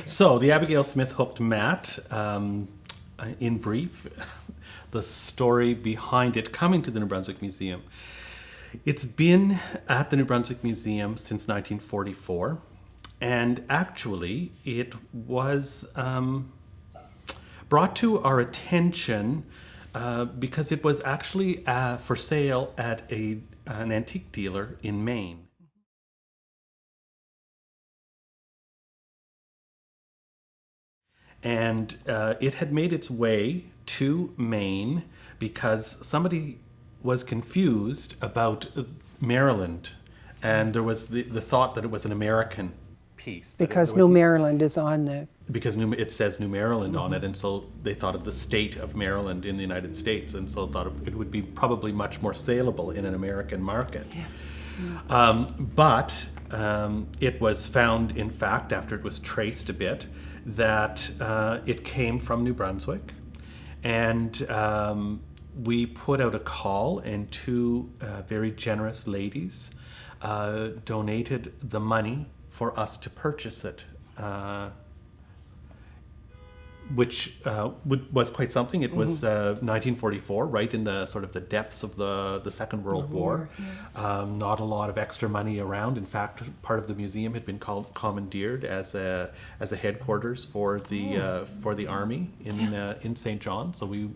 So the Abigail Smith hooked mat, in brief, the story behind it coming to the New Brunswick Museum. It's been at the New Brunswick Museum since 1944, and actually it was brought to our attention because it was actually for sale at an antique dealer in Maine. And it had made its way to Maine because somebody was confused about Maryland, and there was the thought that it was an American piece. Because New Maryland is on the... Because it says New Maryland on it, and so they thought of the state of Maryland in the United States, and so thought it would be probably much more saleable in an American market. Yeah. But it was found, in fact, after it was traced a bit, that it came from New Brunswick, and we put out a call, and two very generous ladies donated the money for us to purchase it, which was quite something. It was 1944, right in the sort of the depths of the Second World War. Yeah. Not a lot of extra money around. In fact, part of the museum had been commandeered as a headquarters for the army in St. John. So we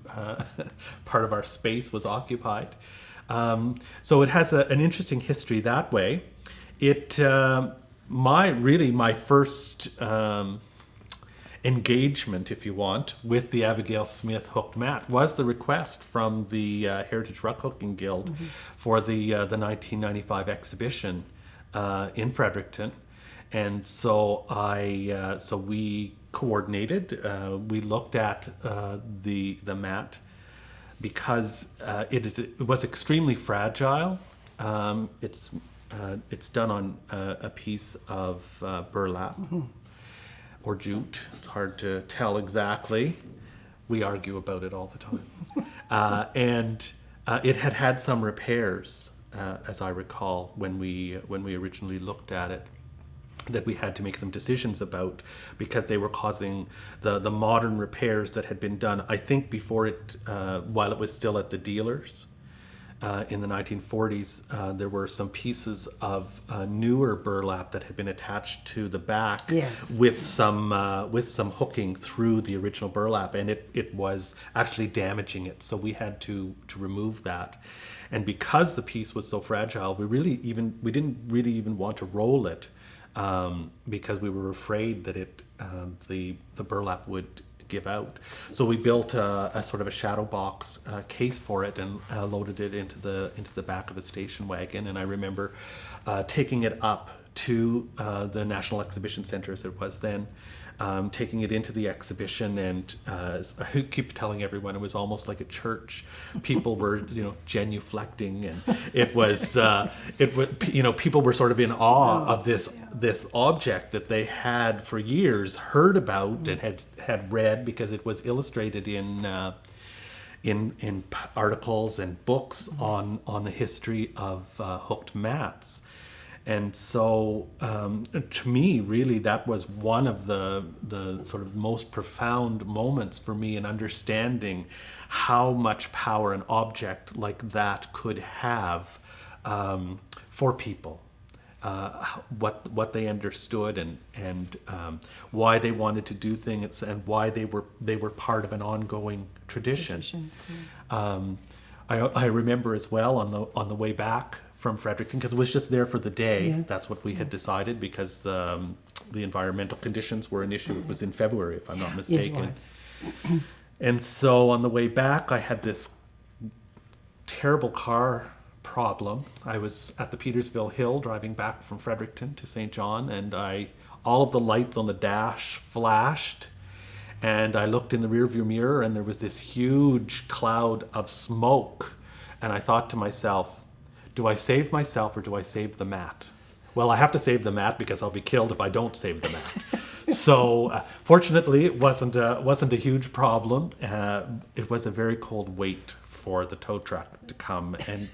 part of our space was occupied. So it has an interesting history that way. It my first engagement, if you want, with the Abigail Smith hooked mat was the request from the Heritage Ruck Hooking Guild for the 1995 exhibition in Fredericton, and so we coordinated. We looked at the mat because it was extremely fragile. It's done on a piece of burlap. Or jute. It's hard to tell exactly. We argue about it all the time. And it had some repairs, as I recall, when we originally looked at it, that we had to make some decisions about because they were causing the modern repairs that had been done, I think, before it, while it was still at the dealers. In the 1940s, there were some pieces of newer burlap that had been attached to the back with some hooking through the original burlap, and it was actually damaging it. So we had to remove that, and because the piece was so fragile, we didn't really even want to roll it because we were afraid that the burlap would give out. So we built a sort of a shadow box case for it and loaded it into the back of a station wagon. And I remember taking it up to the National Exhibition Centre, as it was then, taking it into the exhibition, and I keep telling everyone it was almost like a church. People were, genuflecting, and it was, people were sort of in awe of this object that they had for years heard about and had read because it was illustrated in articles and books on the history of hooked mats. And so, to me, really, that was one of the sort of most profound moments for me in understanding how much power an object like that could have for people. What they understood and why they wanted to do things and why they were part of an ongoing tradition. I remember as well on the way back from Fredericton, because it was just there for the day. Yeah. That's what we had decided, because the environmental conditions were an issue. It was in February, if I'm not mistaken. It was. And so on the way back, I had this terrible car problem. I was at the Petersville Hill driving back from Fredericton to St. John, and all of the lights on the dash flashed, and I looked in the rearview mirror, and there was this huge cloud of smoke, and I thought to myself, do I save myself or do I save the mat? Well, I have to save the mat because I'll be killed if I don't save the mat. So fortunately, it wasn't a huge problem. It was a very cold wait for the tow truck to come and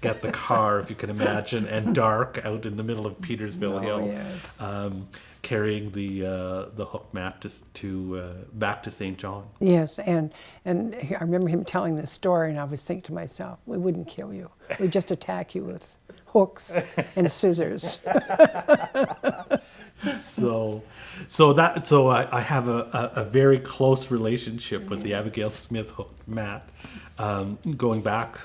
get the car, if you can imagine, and dark out in the middle of Petersville Hill, yes. carrying the hook mat to back to St. John. Yes, and I remember him telling this story, and I was thinking to myself, we wouldn't kill you. We'd just attack you with hooks and scissors. So I have a very close relationship with the Abigail Smith hook mat, going back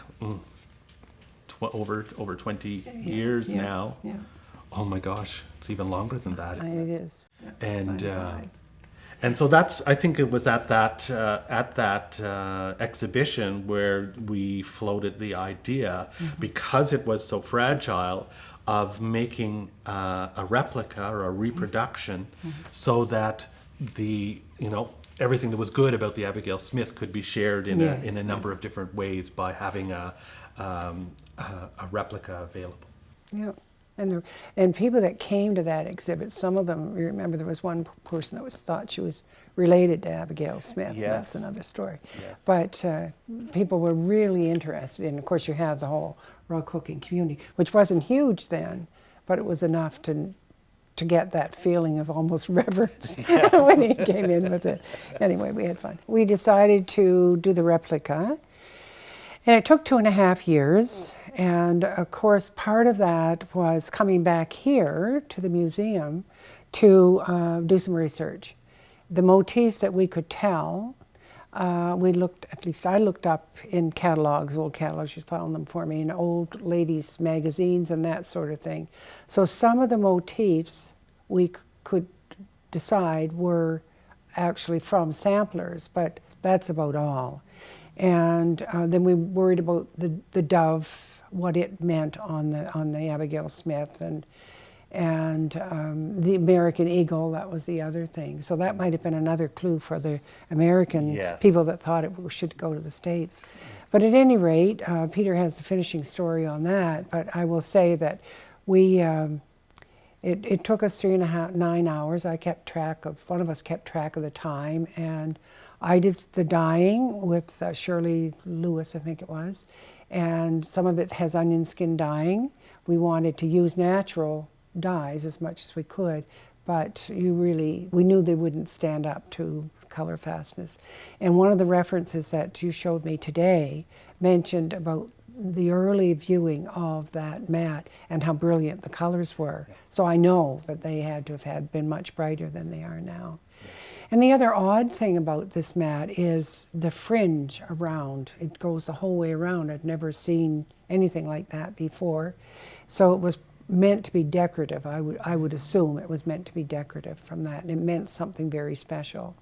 over 20 years now. Yeah. Oh my gosh, it's even longer than that. It is. And so I think it was at that exhibition where we floated the idea, because it was so fragile, of making a replica or a reproduction, so that everything that was good about the Abigail Smith could be shared in a number of different ways by having a replica available. Yeah. And people that came to that exhibit, some of them, you remember there was one person that thought she was related to Abigail Smith. Yes. That's another story. Yes. But people were really interested in, of course, you have the whole rug hooking community, which wasn't huge then, but it was enough to get that feeling of almost reverence when he came in with it. Anyway, we had fun. We decided to do the replica, and it took 2.5 years. And of course, part of that was coming back here to the museum to do some research. The motifs that we could tell, at least I looked up in catalogs, old catalogs, she found them for me, in old ladies' magazines and that sort of thing. So some of the motifs we could decide were actually from samplers, but that's about all. And then we worried about the dove, what it meant on the Abigail Smith, and the American eagle. That was the other thing. So that might have been another clue for the American people that thought it should go to the States. But at any rate, Peter has the finishing story on that. But I will say that it took us 9 hours. One of us kept track of the time, and I did the dyeing with Shirley Lewis, I think it was, and some of it has onion skin dyeing. We wanted to use natural dyes as much as we could, but we knew they wouldn't stand up to color fastness. And one of the references that you showed me today mentioned about the early viewing of that mat and how brilliant the colors were. So I know that they had to have been much brighter than they are now. And the other odd thing about this mat is the fringe around. It goes the whole way around. I'd never seen anything like that before. So it was meant to be decorative. I would assume it was meant to be decorative from that, and it meant something very special.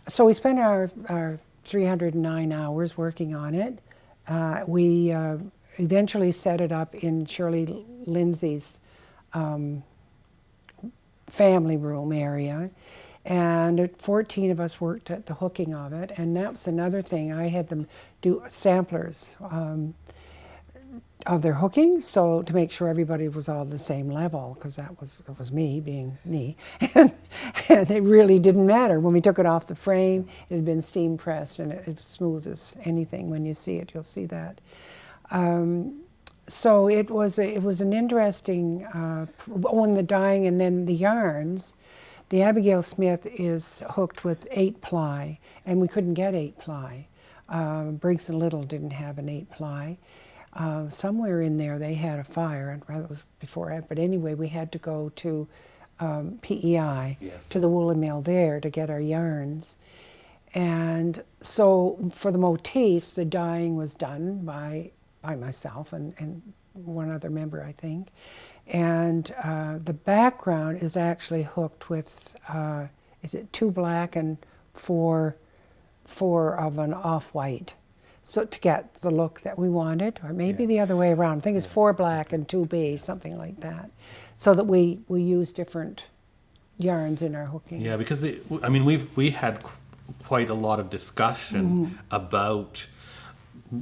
So we spent our 309 hours working on it. We eventually set it up in Shirley Lindsay's family room area, and 14 of us worked at the hooking of it. And that was another thing. I had them do samplers of their hooking, so to make sure everybody was all the same level, because it was me being me, and it really didn't matter. When we took it off the frame, it had been steam pressed, and it was smooth as anything. When you see it, you'll see that. So it was an interesting when the dyeing and then the yarns. The Abigail Smith is hooked with 8-ply, and we couldn't get 8-ply. Briggs & Little didn't have an 8-ply. Somewhere in there they had a fire, and rather it was before, but anyway, we had to go to PEI, to the woolen mill there, to get our yarns. And so for the motifs, the dyeing was done by myself and one other member, I think. And the background is actually hooked with, is it 2 black and 4 of an off-white? So to get the look that we wanted, or maybe the other way around. I think it's 4 black and 2 beige, something like that. So that we use different yarns in our hooking. Yeah, because we had quite a lot of discussion about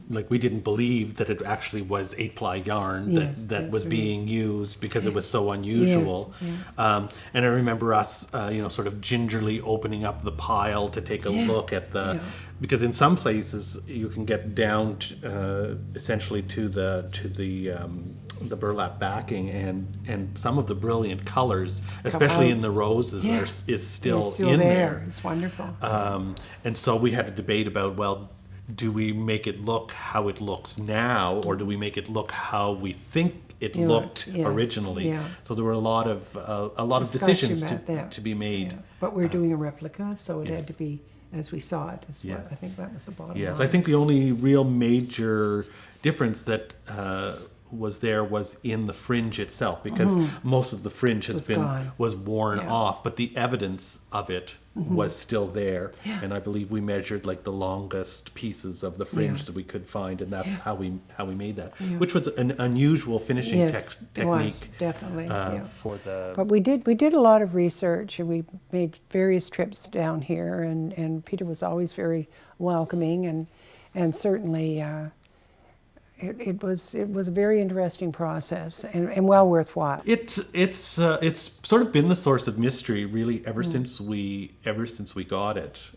like we didn't believe that it actually was 8-ply yarn Yes, that that's was right. being used because it was so unusual. Yes, And I remember us, sort of gingerly opening up the pile to take a look at the, because in some places you can get down essentially to the burlap backing, and some of the brilliant colors, especially in the roses, is still It's still in there. It's wonderful. and so we had a debate about, well, do we make it look how it looks now, or do we make it look how we think it looked yes, originally? yeah. So there were a lot of Discussion decisions about that. to be made. Yeah. But we're doing a replica, so it yes. had to be as we saw it. Yeah. I think that was the bottom Yes, line. I think the only real major difference that was in the fringe itself, because most of the fringe was worn off, but the evidence of it was still there. Yeah. And I believe we measured like the longest pieces of the fringe Yes. that we could find, and that's how we made that, Yeah. which was an unusual finishing Yes, it was, technique definitely. for the. But we did a lot of research, and we made various trips down here, and Peter was always very welcoming, and certainly it was a very interesting process, and well worthwhile. It's sort of been the source of mystery really ever since we got it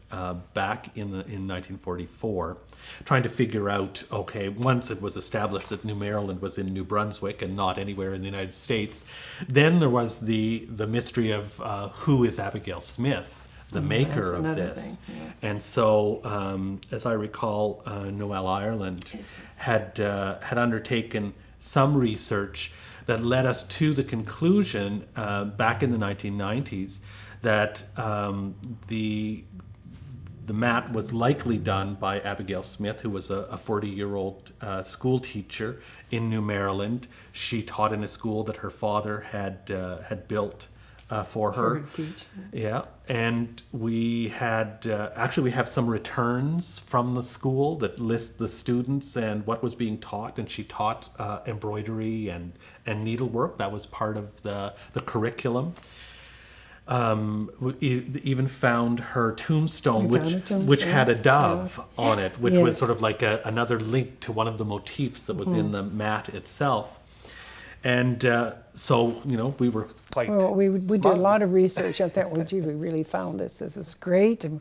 back in 1944, trying to figure out, okay, once it was established that New Maryland was in New Brunswick and not anywhere in the United States, then there was the mystery of who is Abigail Smith, the maker that's of another this. thing, yeah. And so, as I recall, Noel Ireland had undertaken some research that led us to the conclusion back in the 1990s that the mat was likely done by Abigail Smith, who was a 40-year-old school teacher in New Maryland. She taught in a school that her father had built for her. to teach. Yeah, and we had actually we have some returns from the school that list the students and what was being taught, and she taught embroidery and needlework. That was part of the curriculum. We even found her tombstone, which had a dove on it, which was sort of like another link to one of the motifs that was in the mat itself. And so, we were quite Well, we did a smug. lot of research. I thought, well, gee, we really found this. This is great. And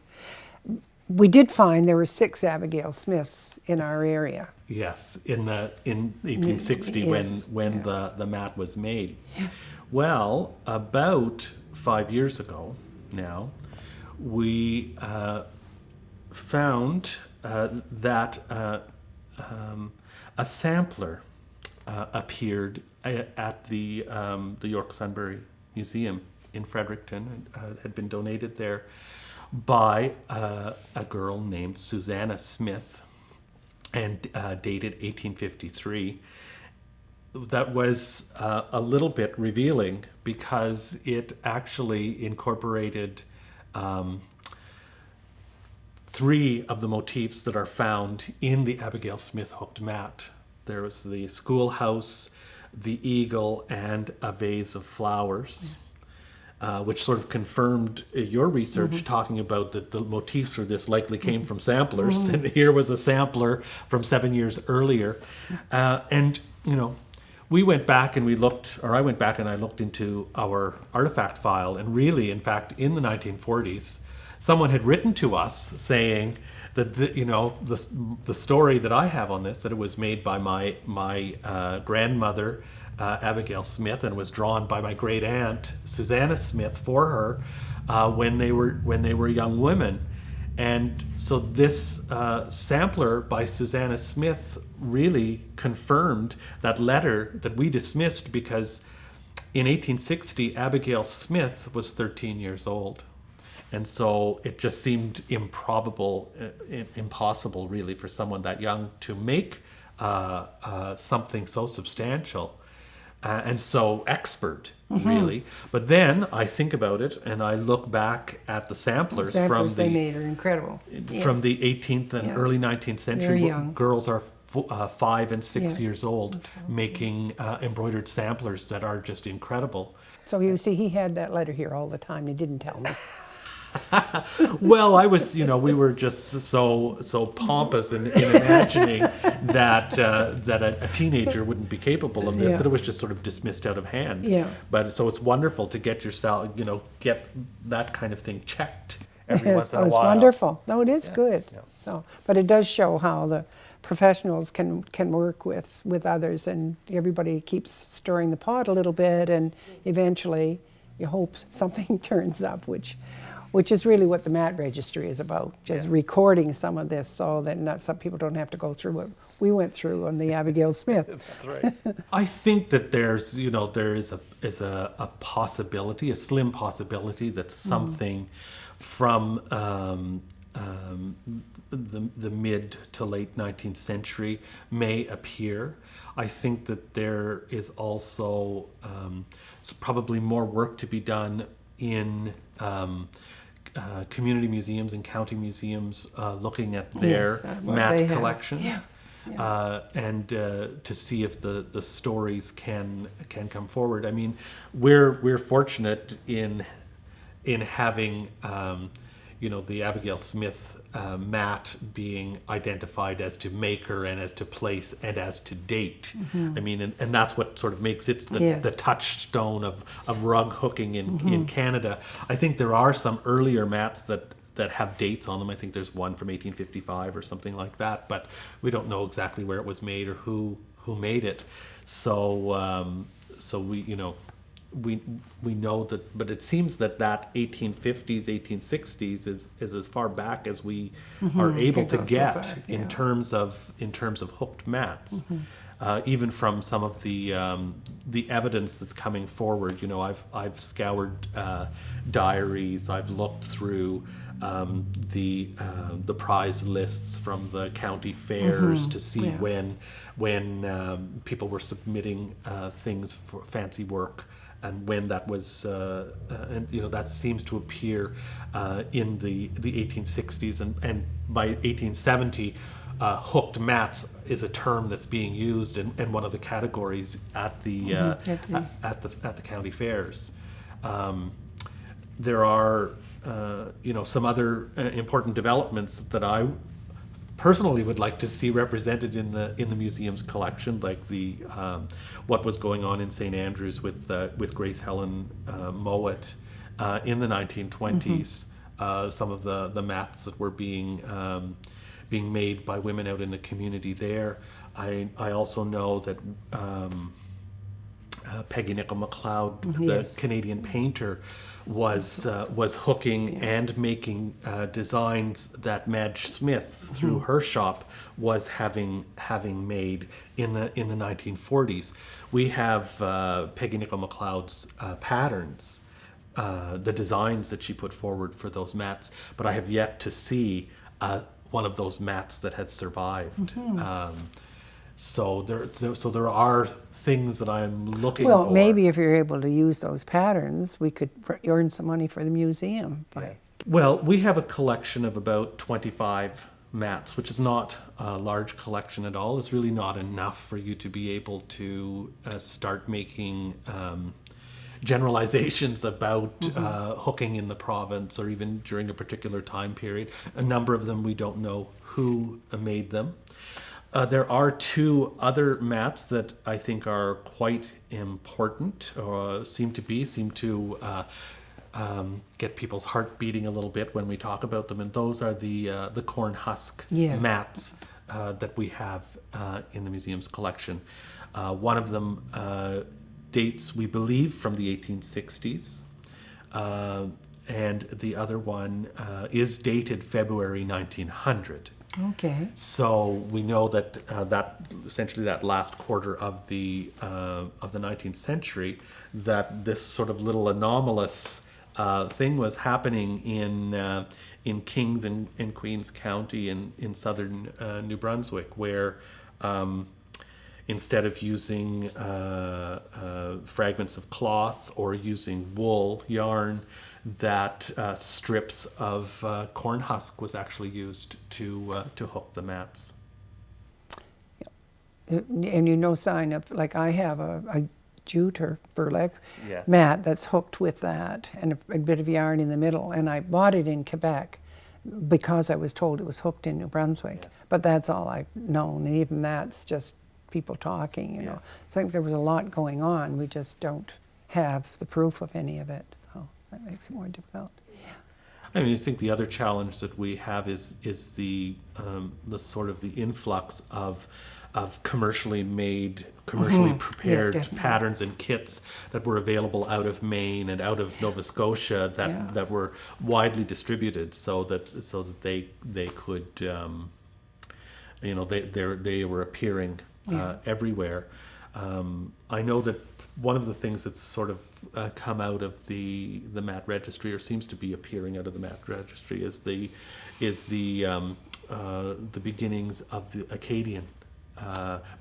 we did find there were 6 Abigail Smiths in our area. Yes, in 1860 Yes, when the mat was made. Yeah. Well, about 5 years ago now, we found that a sampler appeared at the York Sunbury Museum in Fredericton, and had been donated there by a girl named Susanna Smith, and dated 1853. That was a little bit revealing because it actually incorporated 3 of the motifs that are found in the Abigail Smith hooked mat. There was the schoolhouse, the eagle, and a vase of flowers, which sort of confirmed your research talking about that the motifs for this likely came from samplers. And here was a sampler from 7 years earlier. And, we went back and I went back and I looked into our artifact file, and really, in fact, in the 1940s, someone had written to us saying that the story that I have on this, that it was made by my grandmother Abigail Smith, and was drawn by my great aunt Susanna Smith for her when they were young women. And so this sampler by Susanna Smith really confirmed that letter that we dismissed, because in 1860 Abigail Smith was 13 years old. And so it just seemed impossible really for someone that young to make something so substantial and so expert, really. But then I think about it and I look back at the samplers, They made are incredible. from the 18th and early 19th century. Very young. Girls are 5 and 6 years old, making embroidered samplers that are just incredible. So you see, he had that letter here all the time. He didn't tell me. Well, I was, we were just so pompous in imagining that a teenager wouldn't be capable of this, Yeah. that it was just sort of dismissed out of hand. Yeah. But so it's wonderful to get yourself, get that kind of thing checked every Yes, once in a it's while. wonderful. No, it is Yeah, good. yeah. So, but it does show how the professionals can work with others, and everybody keeps stirring the pot a little bit, and eventually you hope something turns up, which is really what the mat registry is about, just Yes. recording some of this so that some people don't have to go through what we went through on the Abigail Smith. That's right. I think that there is a possibility, a slim possibility, that something from the mid to late 19th century may appear. I think that there is also probably more work to be done in community museums and county museums, looking at their Yes, what mat they have. collections. Yeah. And to see if the stories can come forward. I mean, we're fortunate in having the Abigail Smith mat being identified as to maker and as to place and as to date. I mean, and that's what sort of makes it Yes. the touchstone of rug hooking in Canada. I think there are some earlier mats that have dates on them. I think there's one from 1855 or something like that, but we don't know exactly where it was made or who made it. So we know that, but it seems that 1850s, 1860s is as far back as we are able to Can go so get far, in yeah. terms of hooked mats. Even from some of the evidence that's coming forward, I've scoured diaries, I've looked through the prize lists from the county fairs to see Yeah. when people were submitting things for fancy work, and when that was, and that seems to appear in the 1860s, and by 1870. Hooked mats is a term that's being used in one of the categories at the at the county fairs. There are some other important developments that I personally would like to see represented in the museum's collection, like the what was going on in St. Andrews with Grace Helen Mowat in the 1920s. Some of the mats that were being made by women out in the community there. I also know that Peggy Nicol MacLeod, Yes. the Canadian painter, was hooking and making designs that Madge Smith, through her shop, was having made in the 1940s. We have Peggy Nicol MacLeod's patterns, the designs that she put forward for those mats, but I have yet to see one of those mats that had survived. So there are things that I'm looking Well, for. maybe if you're able to use those patterns, we could earn some money for the museum. Yes. Well, we have a collection of about 25 mats, which is not a large collection at all. It's really not enough for you to be able to start making generalizations about hooking in the province, or even during a particular time period. A number of them we don't know who made them. There are two other mats that I think are quite important, or seem to get people's heart beating a little bit when we talk about them, and those are the corn husk Yes. mats that we have in the museum's collection. One of them dates, we believe, from the 1860s, and the other one is dated February 1900. Okay. So we know that essentially that last quarter of the 19th century, that this sort of little anomalous thing was happening in Kings and Queens County in southern New Brunswick, where instead of using fragments of cloth or using wool yarn, that strips of corn husk was actually used to hook the mats. And no sign of, like I have a jute or burlap Yes. mat that's hooked with that and a bit of yarn in the middle. And I bought it in Quebec because I was told it was hooked in New Brunswick. Yes. But that's all I've known, and even that's just people talking, you know. Yes. So I think there was a lot going on. We just don't have the proof of any of it, so that makes it more difficult. I mean, I think the other challenge that we have is the sort of the influx of commercially made, commercially prepared definitely. patterns and kits that were available out of Maine and out of Nova Scotia that were widely distributed, so that they could they were appearing everywhere. I know that one of the things that's sort of come out of the mat registry, or seems to be appearing out of the mat registry, is the beginnings of the Acadian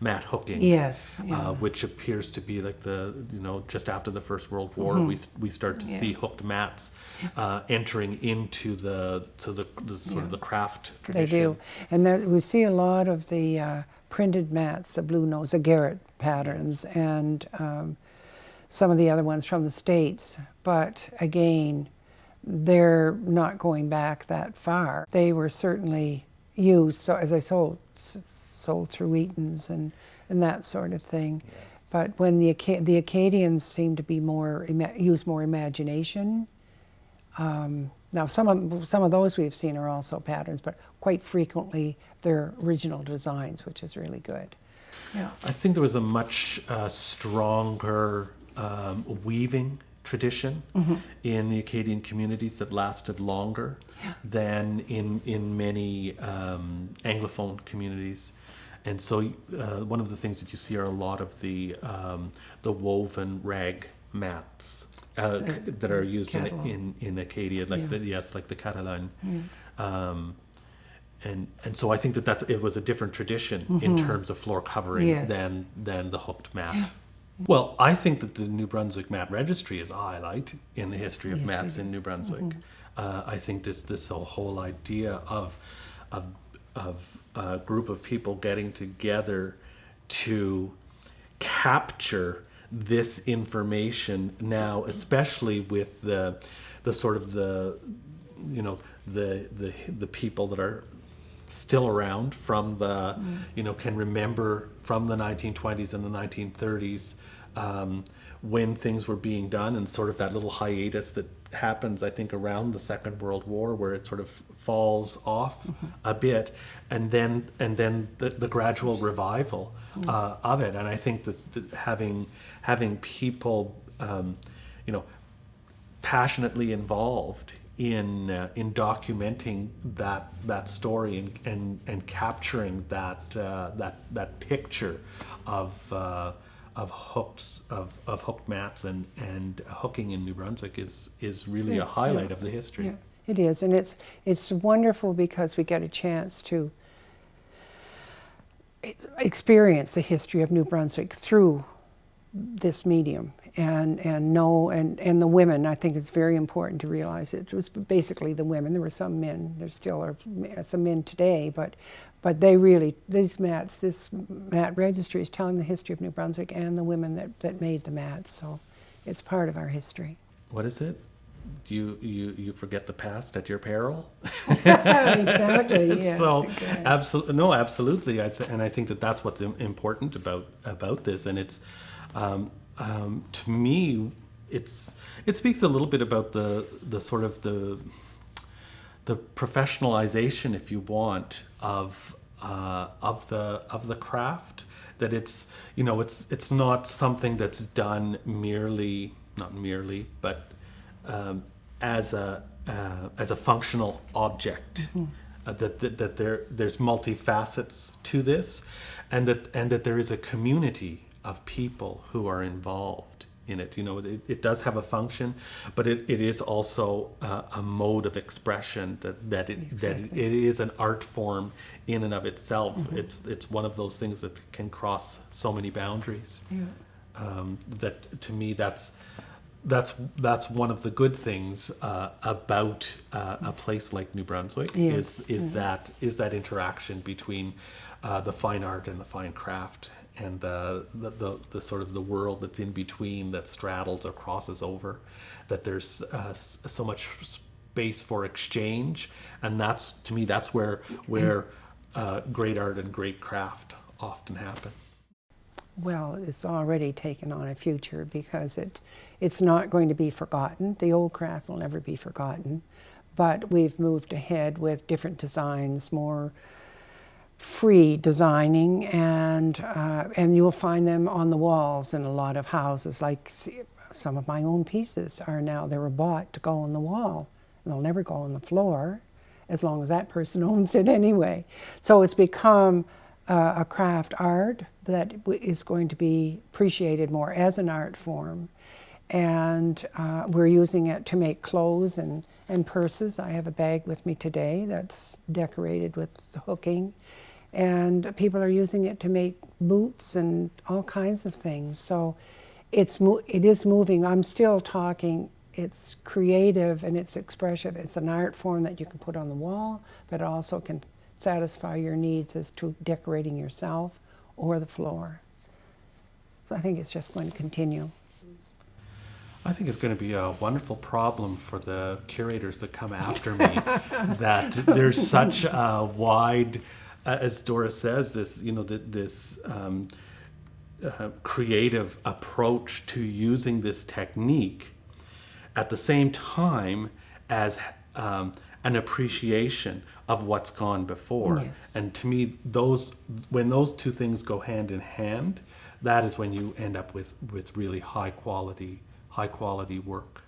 mat hooking. Yes. Which appears to be like just after the First World War, we start to see hooked mats entering into the sort of the craft tradition. They do. And we see a lot of the printed mats, the blue nose, the Garrett patterns, and some of the other ones from the States. But again, they're not going back that far. They were certainly used, so as I sold through Eaton's and that sort of thing. Yes. But when the Acadians seem to be use more imagination. Now some of those we've seen are also patterns, but quite frequently they're original designs, which is really good. Yeah. I think there was a much stronger weaving tradition in the Acadian communities that lasted longer than in many Anglophone communities. And so one of the things that you see are a lot of the woven rag mats that are used in Acadia, like the Catalan. And so I think that it was a different tradition in terms of floor coverings than the hooked mat. Yeah. Well, I think that the New Brunswick Mat Registry is a highlight in the history of mats in New Brunswick. I think this whole idea of a group of people getting together to capture this information now, especially with the sort of the people that are still around from the can remember from the 1920s and the 1930s when things were being done, and sort of that little hiatus that happens, I think, around the Second World War, where it sort of falls off a bit, and then the gradual revival of it. And I think that having people passionately involved in documenting that story and capturing that picture of hooked mats and hooking in New Brunswick is really a highlight of the history. Yeah, it is, and it's wonderful because we get a chance to experience the history of New Brunswick through this medium and know and the women. I think it's very important to realize it was basically the women. There were some men. There still are some men today, but they really, this mat registry is telling the history of New Brunswick and the women that made the mats. So it's part of our history. What is it? You forget the past at your peril. Exactly. Yes. So absolutely. And I think that that's important about this. And it's to me, it speaks a little bit about the sort of the professionalization, if you want, of the craft. That it's not something that's done not merely, but as a functional object. That there's multifacets to this, and that there is a community of people who are involved in it. It does have a function, but it is also a mode of expression that it is an art form in and of itself. It's one of those things that can cross so many boundaries. That to me, that's one of the good things about a place like New Brunswick. Is that interaction between the fine art and the fine craft, and the sort of the world that's in between, that straddles or crosses over, that there's so much space for exchange, and that's, to me, that's where great art and great craft often happen. Well, it's already taken on a future because it's not going to be forgotten. The old craft will never be forgotten, but we've moved ahead with different designs, more free designing, and you'll find them on the walls in a lot of houses. Like some of my own pieces they were bought to go on the wall, and they'll never go on the floor as long as that person owns it anyway. So it's become a craft art that is going to be appreciated more as an art form. And we're using it to make clothes and purses. I have a bag with me today that's decorated with the hooking. And people are using it to make boots and all kinds of things. So it is moving. I'm still talking, it's creative and it's expressive. It's an art form that you can put on the wall, but also can satisfy your needs as to decorating yourself or the floor. So I think it's just going to continue. I think it's going to be a wonderful problem for the curators that come after me, that there's such a wide, as Doris says, this creative approach to using this technique, at the same time as an appreciation of what's gone before. Yes. And to me, when those two things go hand in hand, that is when you end up with really high quality work.